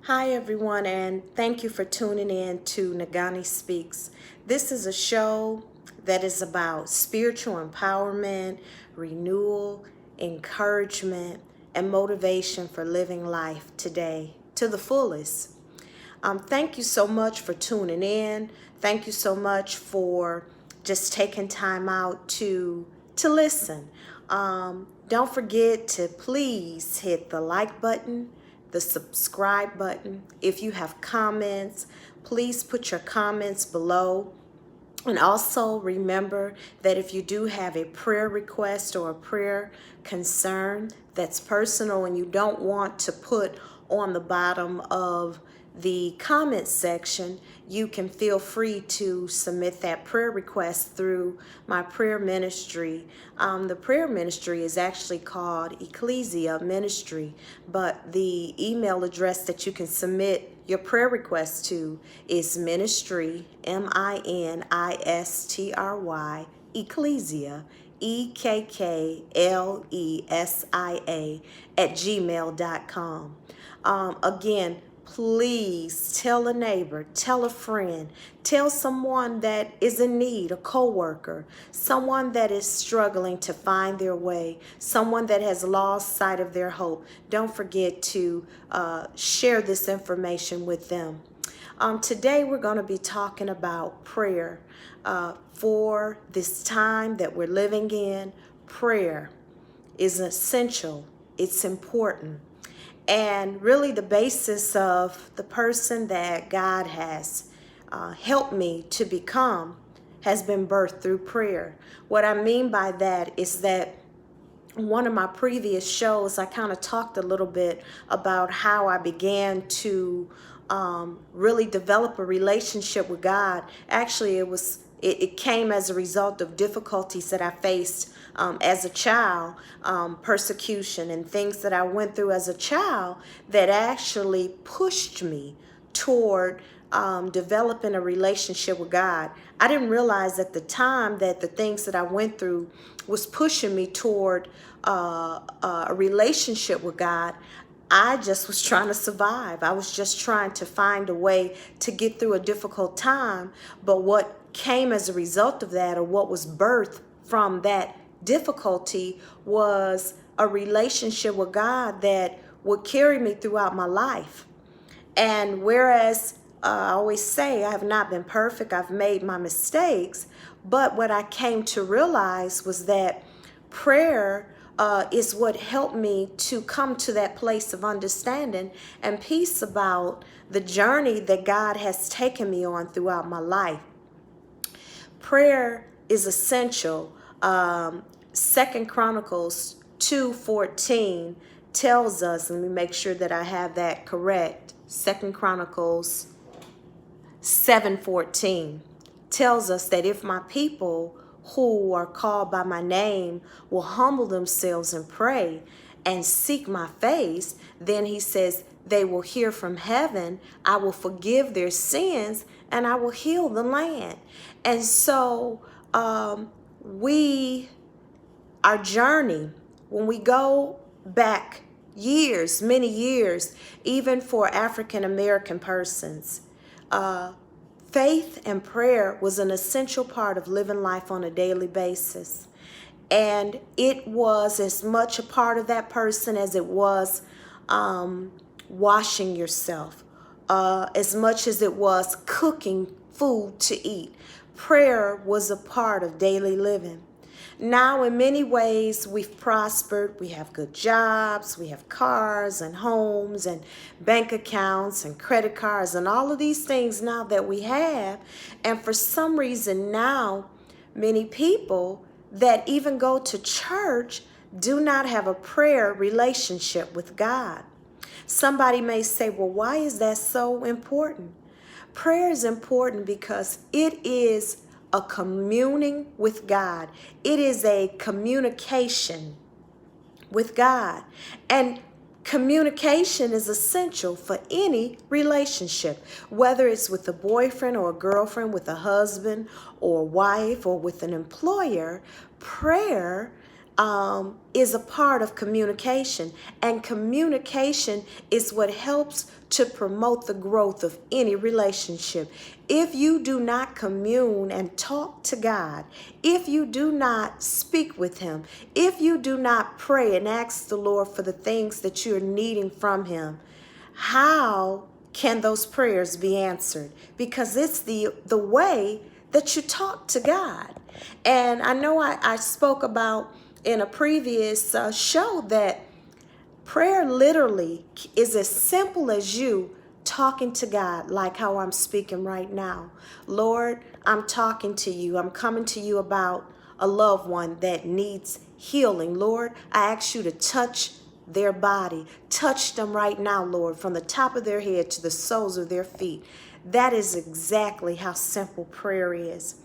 Hi, everyone, and thank you for tuning in to Negaunee Speaks. This is a show that is about spiritual empowerment, renewal, encouragement, and motivation for living life today to the fullest. Thank you so much for tuning in. Thank you so much for just taking time out to listen. Don't forget to please hit the like button, the subscribe button. If you have comments, please put your comments below. And also remember that if you do have a prayer request or a prayer concern that's personal and you don't want to put on the bottom of the comment section, you can feel free to submit that prayer request through my prayer ministry. The prayer ministry is actually called Ecclesia Ministry, but the email address that you can submit your prayer request to is ministry, ministry, Ecclesia, EKKLESIA @gmail.com. Again, please tell a neighbor, tell a friend, tell someone that is in need, a coworker, someone that is struggling to find their way, someone that has lost sight of their hope. Don't forget to share this information with them. Today we're going to be talking about prayer. For this time that we're living in, prayer is essential. It's important. And really the basis of the person that God has helped me to become has been birthed through prayer. What I mean by that is that one of my previous shows, I kind of talked a little bit about how I began to really develop a relationship with God. Actually, it came as a result of difficulties that I faced as a child, persecution and things that I went through as a child that actually pushed me toward developing a relationship with God. I didn't realize at the time that the things that I went through was pushing me toward a relationship with God. I just was trying to survive. I was just trying to find a way to get through a difficult time. But what came as a result of that, or what was birthed from that difficulty, was a relationship with God that would carry me throughout my life. And whereas I always say I have not been perfect, I've made my mistakes, but what I came to realize was that prayer is what helped me to come to that place of understanding and peace about the journey that God has taken me on throughout my life. Prayer is essential. 2 Chronicles 2:14 tells us, let me make sure that I have that correct. 2 Chronicles 7:14 tells us that if my people who are called by my name will humble themselves and pray and seek my face, then he says they will hear from heaven, I will forgive their sins, and I will heal the land. And so our journey, when we go back years, many years, even for African American persons, faith and prayer was an essential part of living life on a daily basis. And it was as much a part of that person as it was washing yourself, as much as it was cooking food to eat. Prayer was a part of daily living. Now, in many ways, we've prospered. We have good jobs, we have cars and homes and bank accounts and credit cards and all of these things now that we have. And for some reason now, many people that even go to church do not have a prayer relationship with God. Somebody may say, well, why is that so important? Prayer is important because it is a communing with God. It is a communication with God. And communication is essential for any relationship, whether it's with a boyfriend or a girlfriend, with a husband or wife, or with an employer. Prayer is a part of communication, and communication is what helps to promote the growth of any relationship. If you do not commune and talk to God, if you do not speak with Him, if you do not pray and ask the Lord for the things that you're needing from Him, how can those prayers be answered? Because it's the way that you talk to God. And I know I spoke about in a previous show that prayer literally is as simple as you talking to God, like how I'm speaking right now. Lord, I'm talking to you. I'm coming to you about a loved one that needs healing. Lord, I ask you to touch their body. Touch them right now, Lord, from the top of their head to the soles of their feet. That is exactly how simple prayer is.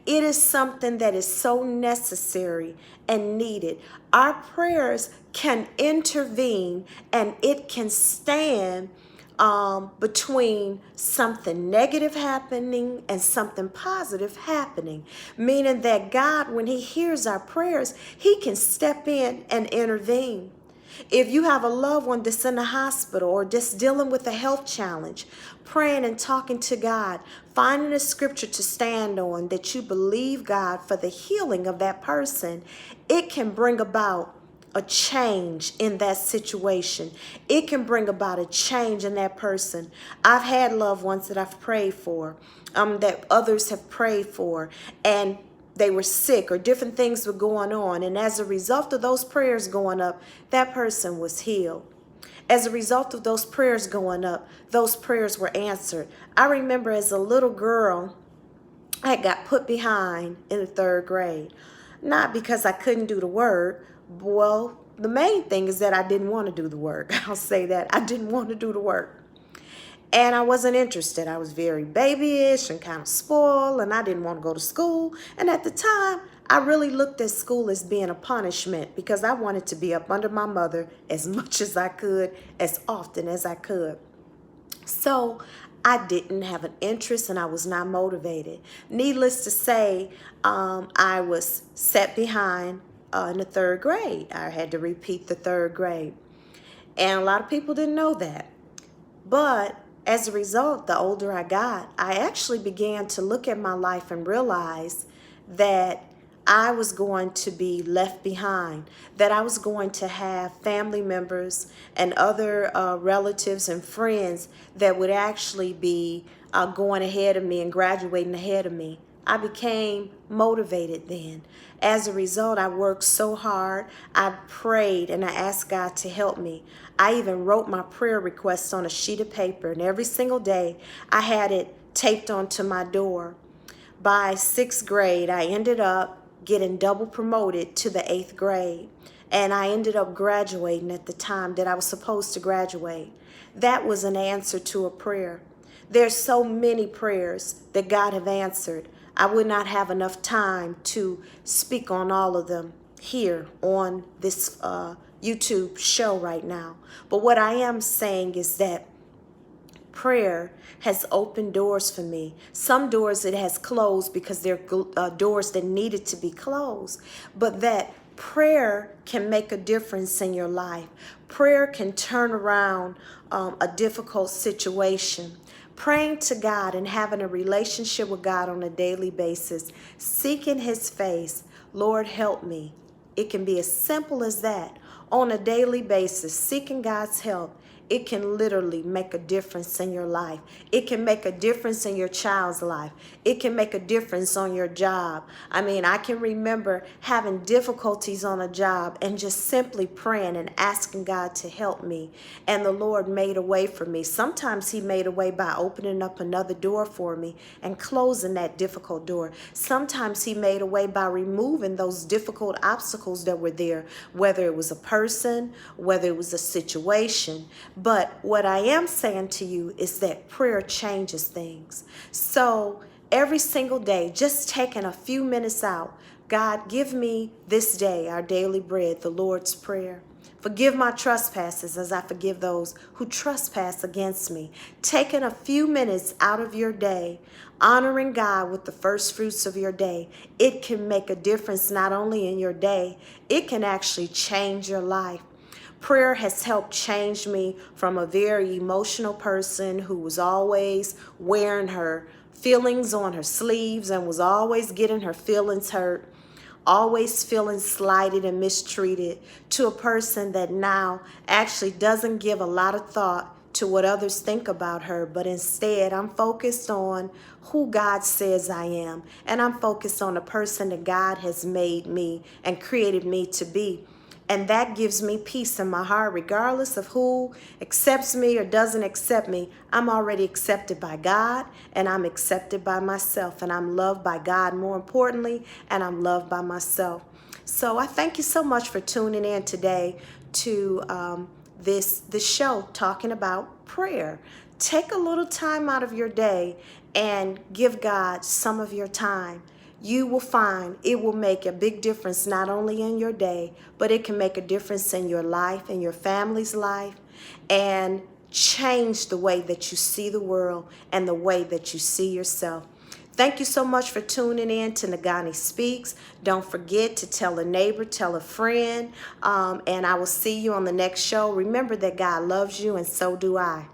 It is something that is so necessary and needed. Our prayers can intervene and it can stand between something negative happening and something positive happening. Meaning that God, when He hears our prayers, He can step in and intervene. If you have a loved one that's in the hospital or just dealing with a health challenge, praying and talking to God, finding a scripture to stand on that you believe God for the healing of that person, it can bring about a change in that situation. It can bring about a change in that person. I've had loved ones that I've prayed for, that others have prayed for, and they were sick or different things were going on. And as a result of those prayers going up, that person was healed. As a result of those prayers going up, those prayers were answered. I remember as a little girl, I got put behind in the 3rd grade. Not because I couldn't do the work. Well, the main thing is that I didn't want to do the work. I'll say that. I didn't want to do the work. And I wasn't interested. I was very babyish and kind of spoiled, and I didn't want to go to school. And at the time, I really looked at school as being a punishment because I wanted to be up under my mother as much as I could, as often as I could. So I didn't have an interest and I was not motivated. Needless to say, I was set behind in the 3rd grade. I had to repeat the 3rd grade. And a lot of people didn't know that. But as a result, the older I got, I actually began to look at my life and realize that I was going to be left behind, that I was going to have family members and other relatives and friends that would actually be going ahead of me and graduating ahead of me. I became motivated then. As a result, I worked so hard. I prayed and I asked God to help me. I even wrote my prayer requests on a sheet of paper, and every single day I had it taped onto my door. By 6th grade, I ended up getting double promoted to the 8th grade, and I ended up graduating at the time that I was supposed to graduate. That was an answer to a prayer. There's so many prayers that God have answered. I would not have enough time to speak on all of them here on this YouTube show right now. But what I am saying is that prayer has opened doors for me. Some doors it has closed because they're doors that needed to be closed. But that prayer can make a difference in your life. Prayer can turn around a difficult situation. Praying to God and having a relationship with God on a daily basis, seeking His face. Lord, help me. It can be as simple as that. On a daily basis, seeking God's help. It can literally make a difference in your life. It can make a difference in your child's life. It can make a difference on your job. I mean, I can remember having difficulties on a job and just simply praying and asking God to help me. And the Lord made a way for me. Sometimes He made a way by opening up another door for me and closing that difficult door. Sometimes He made a way by removing those difficult obstacles that were there, whether it was a person, whether it was a situation. But what I am saying to you is that prayer changes things. So every single day, just taking a few minutes out, God, give me this day our daily bread, the Lord's Prayer. Forgive my trespasses as I forgive those who trespass against me. Taking a few minutes out of your day, honoring God with the first fruits of your day, it can make a difference not only in your day, it can actually change your life. Prayer has helped change me from a very emotional person who was always wearing her feelings on her sleeves and was always getting her feelings hurt, always feeling slighted and mistreated, to a person that now actually doesn't give a lot of thought to what others think about her, but instead I'm focused on who God says I am, and I'm focused on the person that God has made me and created me to be. And that gives me peace in my heart, regardless of who accepts me or doesn't accept me. I'm already accepted by God, and I'm accepted by myself, and I'm loved by God more importantly, and I'm loved by myself. So I thank you so much for tuning in today to this show talking about prayer. Take a little time out of your day and give God some of your time. You will find it will make a big difference not only in your day, but it can make a difference in your life, in your family's life, and change the way that you see the world and the way that you see yourself. Thank you so much for tuning in to Negaunee Speaks. Don't forget to tell a neighbor, tell a friend, and I will see you on the next show. Remember that God loves you, and so do I.